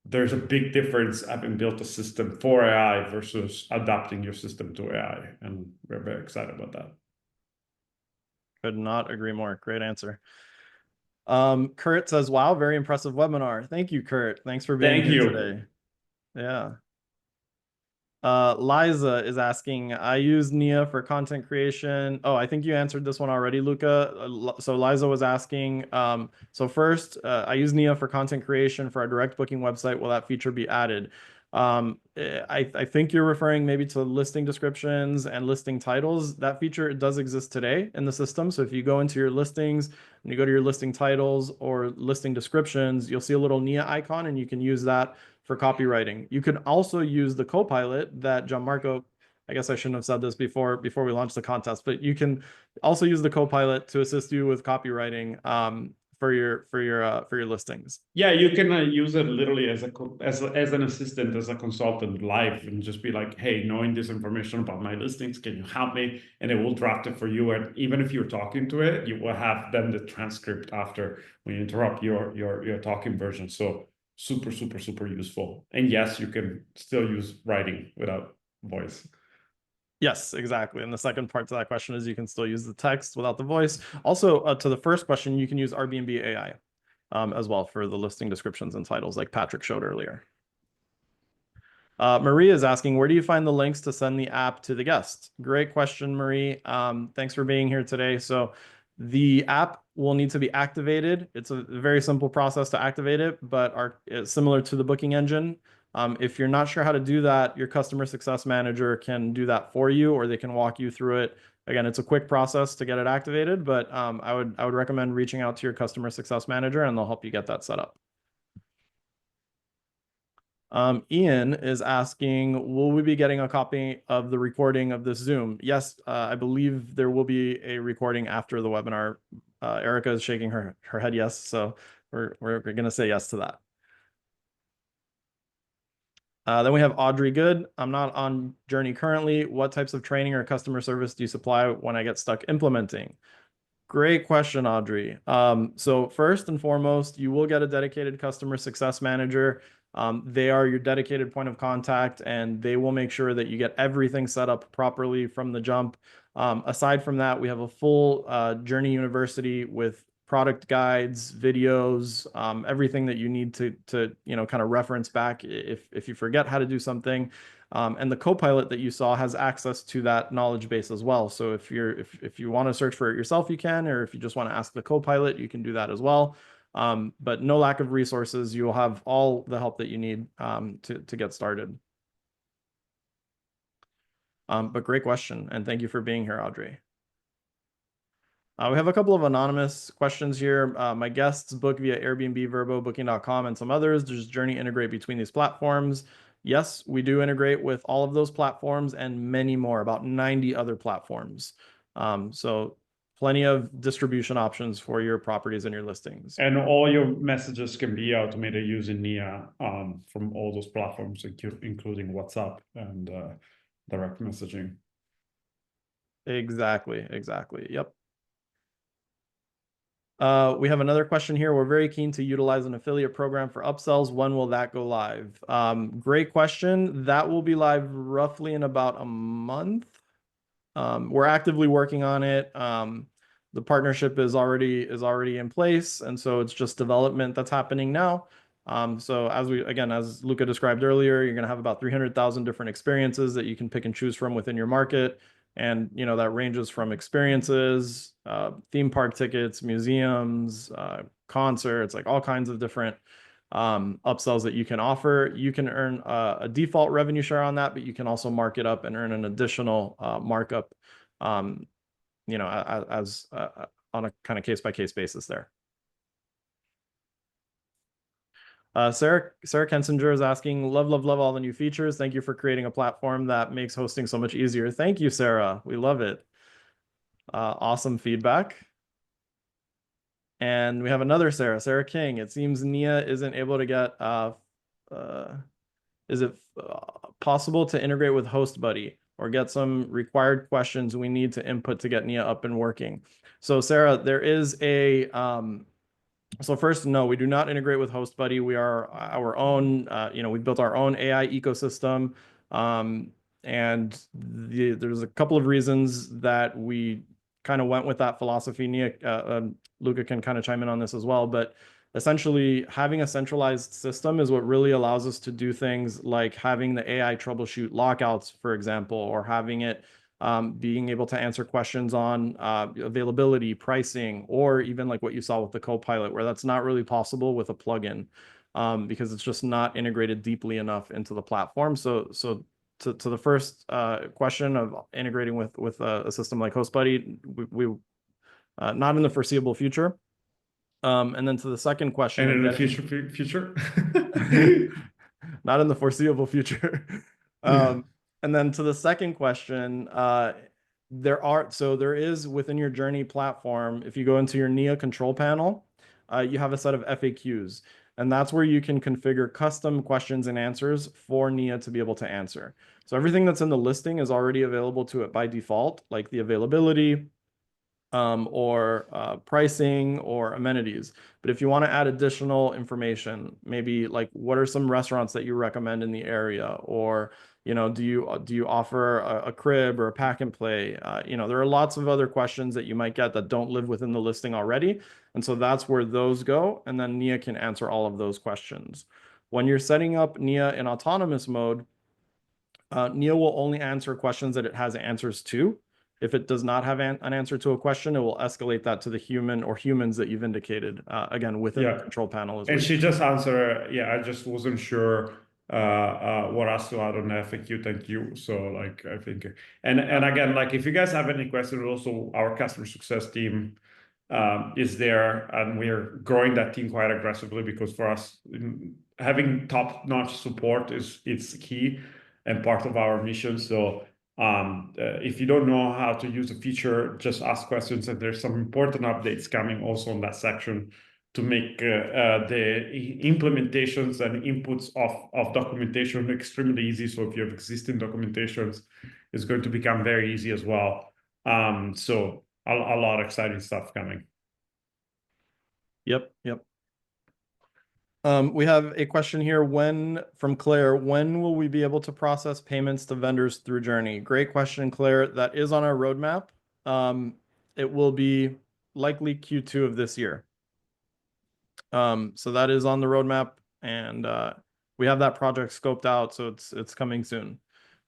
there's a big difference having built a system for AI versus adapting your system to AI. And we're very excited about that. Could not agree more. Great answer. Kurt says, wow, very impressive webinar. Thank you, Kurt. Thanks for being here today. Yeah. Liza is asking, I use Nia for content creation. Oh, I think you answered this one already, Luca. So Liza was asking, so first, I use Nia for content creation for our direct booking website. Will that feature be added? I think you're referring maybe to listing descriptions and listing titles. That feature does exist today in the system. So if you go into your listings and you go to your listing titles or listing descriptions, you'll see a little Nia icon, and you can use that for copywriting. You can also use the Copilot that Gianmarco, I guess I shouldn't have said this before we launched the contest, but you can also use the Copilot to assist you with copywriting for your listings. Yeah, you can use it literally as an assistant, as a consultant live, and just be like, hey, knowing this information about my listings, can you help me? And it will draft it for you. And even if you're talking to it, you will have then the transcript after when you interrupt your talking version. So super, super, super useful. And yes, you can still use writing without voice. Yes, exactly. And the second part to that question is you can still use the text without the voice. Also, to the first question, you can use Airbnb AI as well for the listing descriptions and titles like Patrick showed earlier. Marie is asking, where do you find the links to send the app to the guest? Great question, Marie. Thanks for being here today. So the app will need to be activated. It's a very simple process to activate it, but it's similar to the booking engine. If you're not sure how to do that, your customer success manager can do that for you, or they can walk you through it. Again, it's a quick process to get it activated, but I would recommend reaching out to your customer success manager and they'll help you get that set up. Ian is asking, will we be getting a copy of the recording of this Zoom? Yes, I believe there will be a recording after the webinar. Erica is shaking her head yes, so we're going to say yes to that. Then we have Audrey Good. I'm not on Jurny currently. What types of training or customer service do you supply when I get stuck implementing? Great question, Audrey. So first and foremost, you will get a dedicated customer success manager. They are your dedicated point of contact, and they will make sure that you get everything set up properly from the jump. Aside from that, we have a full Jurny University with product guides, videos, everything that you need to kind of reference back if you forget how to do something. And the Copilot that you saw has access to that knowledge base as well. So if you want to search for it yourself, you can, or if you just want to ask the Copilot, you can do that as well. But no lack of resources. You will have all the help that you need to get started. But great question, and thank you for being here, Audrey. We have a couple of anonymous questions here. My guests book via Airbnb, Vrbo, Booking.com, and some others. Does Jurny integrate between these platforms? Yes, we do integrate with all of those platforms and many more, about 90 other platforms. So plenty of distribution options for your properties and your listings. And all your messages can be automated using Nia from all those platforms, including WhatsApp and direct messaging. Exactly. Yep. We have another question here. We're very keen to utilize an affiliate program for upsells. When will that go live? Great question. That will be live roughly in about a month. We're actively working on it. The partnership is already in place, and so it's just development that's happening now. So as Luca described earlier, you're going to have about 300,000 different experiences that you can pick and choose from within your market. And, that ranges from experiences, theme park tickets, museums, concerts, like all kinds of different upsells that you can offer. You can earn a default revenue share on that, but you can also mark it up and earn an additional markup, as on a kind of case-by-case basis there. Sarah Kensinger is asking, love all the new features. Thank you for creating a platform that makes hosting so much easier. Thank you, Sarah. We love it. Awesome feedback. And we have another Sarah King. It seems Nia isn't able to get, is it possible to integrate with HostBuddy or get some required questions we need to input to get Nia up and working? So Sarah, there is a, so first, no, we do not integrate with HostBuddy. We are our own, we've built our own AI ecosystem. And there's a couple of reasons that we kind of went with that philosophy. Luca can kind of chime in on this as well, but essentially having a centralized system is what really allows us to do things like having the AI troubleshoot lockouts, for example, or having it being able to answer questions on availability, pricing, or even like what you saw with the Copilot, where that's not really possible with a plugin because it's just not integrated deeply enough into the platform. So to the first question of integrating with a system like HostBuddy, we not in the foreseeable future. And then to the second question, and in the future. not in the foreseeable future. And then to the second question, there is within your Jurny platform, if you go into your Nia control panel, you have a set of FAQs, and that's where you can configure custom questions and answers for Nia to be able to answer. So everything that's in the listing is already available to it by default, like the availability, or pricing or amenities. But if you want to add additional information, maybe like what are some restaurants that you recommend in the area, or do you offer a crib or a pack and play? There are lots of other questions that you might get that don't live within the listing already, and so that's where those go, and then Nia can answer all of those questions. When you're setting up Nia in autonomous mode, Nia will only answer questions that it has answers to. If it does not have an answer to a question, it will escalate that to the human or humans that you've indicated, again, within the control panel. And she just answered, I just wasn't sure what else to add on FAQ. Thank you. So like, I think, and again, like if you guys have any questions, also our customer success team is there, and we're growing that team quite aggressively, because for us, having top-notch support it's key and part of our mission. So if you don't know how to use a feature, just ask questions, and there's some important updates coming also on that section to make the implementations and inputs of documentation extremely easy. So if you have existing documentations, it's going to become very easy as well. So a lot of exciting stuff coming. Yep. We have a question here from Claire. When will we be able to process payments to vendors through Jurny? Great question, Claire. That is on our roadmap. It will be likely Q2 of this year. So that is on the roadmap, and we have that project scoped out, so it's coming soon.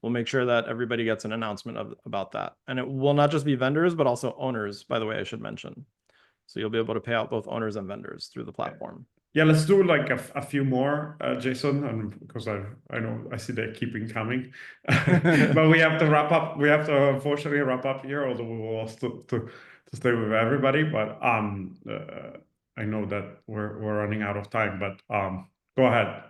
We'll make sure that everybody gets an announcement about that. And it will not just be vendors, but also owners, by the way, I should mention. So you'll be able to pay out both owners and vendors through the platform. Yeah, let's do like a few more, Jason, and because I know I see they're keeping coming, but we have to wrap up. We have to unfortunately wrap up here, although we will also to stay with everybody. But I know that we're running out of time. But go ahead.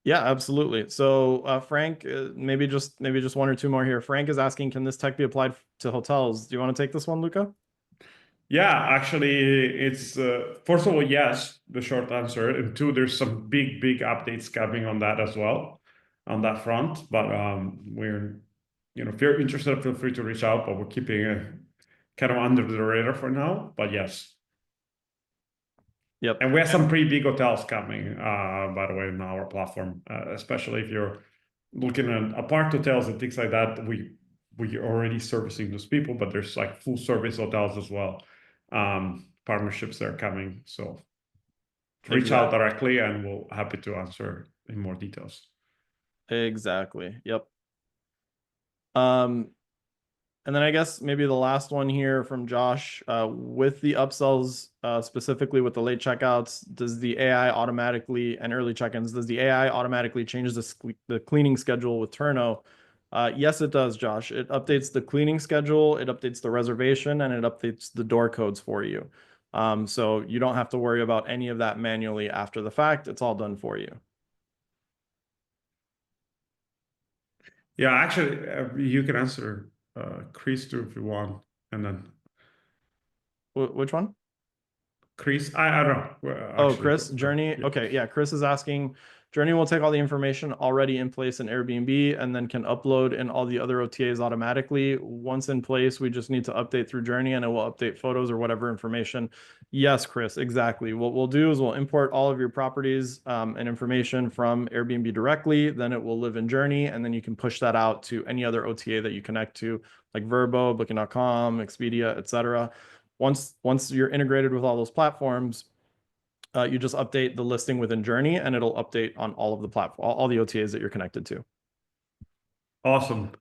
Yeah, absolutely. So Frank, maybe just one or two more here. Frank is asking, can this tech be applied to hotels? Do you want to take this one, Luca? Yeah, actually, it's first of all, yes, the short answer, and two, there's some big updates coming on that as well, on that front. But we're, if you're interested, feel free to reach out. But we're keeping it kind of under the radar for now. But yes. Yep. And we have some pretty big hotels coming, by the way, on our platform, especially if you're looking at apart hotels and things like that. We're already servicing those people, but there's like full service hotels as well. Partnerships that are coming. So reach out directly, and we'll happy to answer in more details. Exactly. Yep. And then I guess maybe the last one here from Josh, with the upsells, specifically with the late checkouts, does the AI automatically, and early check-ins, does the AI automatically change the cleaning schedule with Turno? Yes, it does, Josh. It updates the cleaning schedule, it updates the reservation, and it updates the door codes for you. So you don't have to worry about any of that manually after the fact. It's all done for you. Yeah, actually, you can answer Chris too if you want, and then which one? Chris, I don't know. Oh, Chris, Jurny. Yeah. Okay, yeah. Chris is asking, Jurny will take all the information already in place in Airbnb and then can upload in all the other OTAs automatically. Once in place, we just need to update through Jurny, and it will update photos or whatever information. Yes, Chris, exactly. What we'll do is we'll import all of your properties and information from Airbnb directly. Then it will live in Jurny, and then you can push that out to any other OTA that you connect to, like Vrbo, Booking.com, Expedia, etc. Once you're integrated with all those platforms, you just update the listing within Jurny, and it'll update on all of the all the OTAs that you're connected to. Awesome.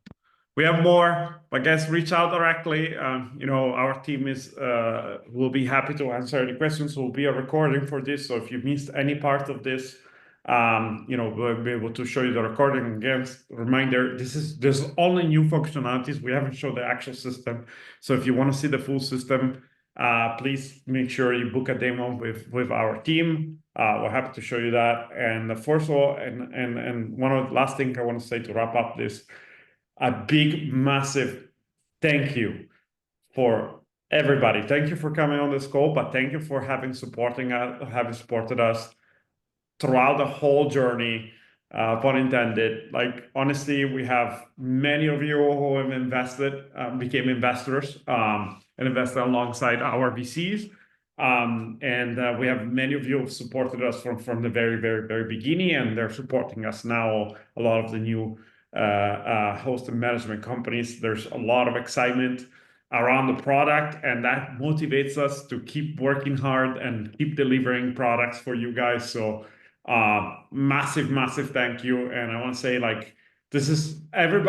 We have more, but guys, reach out directly. Our team will be happy to answer any questions. Will be a recording for this, so if you missed any part of this, we'll be able to show you the recording again. Reminder: there's only new functionalities. We haven't showed the actual system, so if you want to see the full system, please make sure you book a demo with our team. We're happy to show you that. And first of all, and one of the last things I want to say to wrap up this, a big, massive thank you for everybody. Thank you for coming on this call, but thank you for having supported us throughout the whole journey. Pun intended. Like, honestly, we have many of you who have invested, became investors, and invested alongside our VCs. And we have many of you who supported us from the very, very, very beginning, and they're supporting us now. A lot of the new host and management companies. There's a lot of excitement around the product, and that motivates us to keep working hard and keep delivering products for you guys. So massive thank you. And I want to say, like, this is every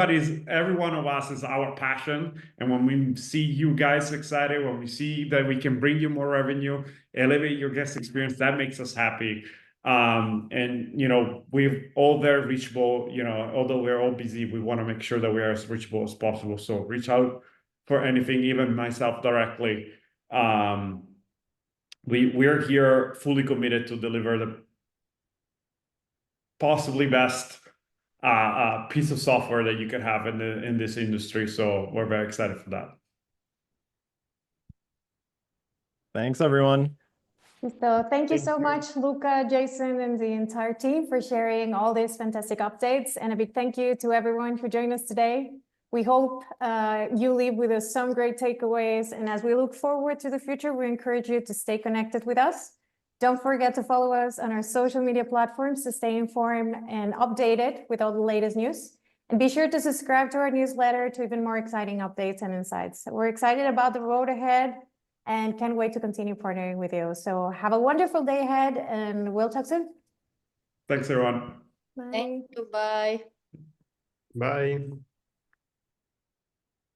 one of us is our passion. And when we see you guys excited, when we see that we can bring you more revenue, elevate your guest experience, that makes us happy. And we're all very reachable. Although we're all busy, we want to make sure that we are as reachable as possible. So reach out for anything, even myself directly. We're here fully committed to deliver the possibly best piece of software that you could have in this industry. So we're very excited for that. Thanks, everyone. So thank you so much, Luca, Jason, and the entire team for sharing all these fantastic updates. And a big thank you to everyone who joined us today. We hope you leave with some great takeaways. And as we look forward to the future, we encourage you to stay connected with us. Don't forget to follow us on our social media platforms to stay informed and updated with all the latest news. And be sure to subscribe to our newsletter to even more exciting updates and insights. We're excited about the road ahead and can't wait to continue partnering with you. So have a wonderful day ahead, and we'll talk soon. Thanks, everyone. Bye. Thank you. Bye. Bye.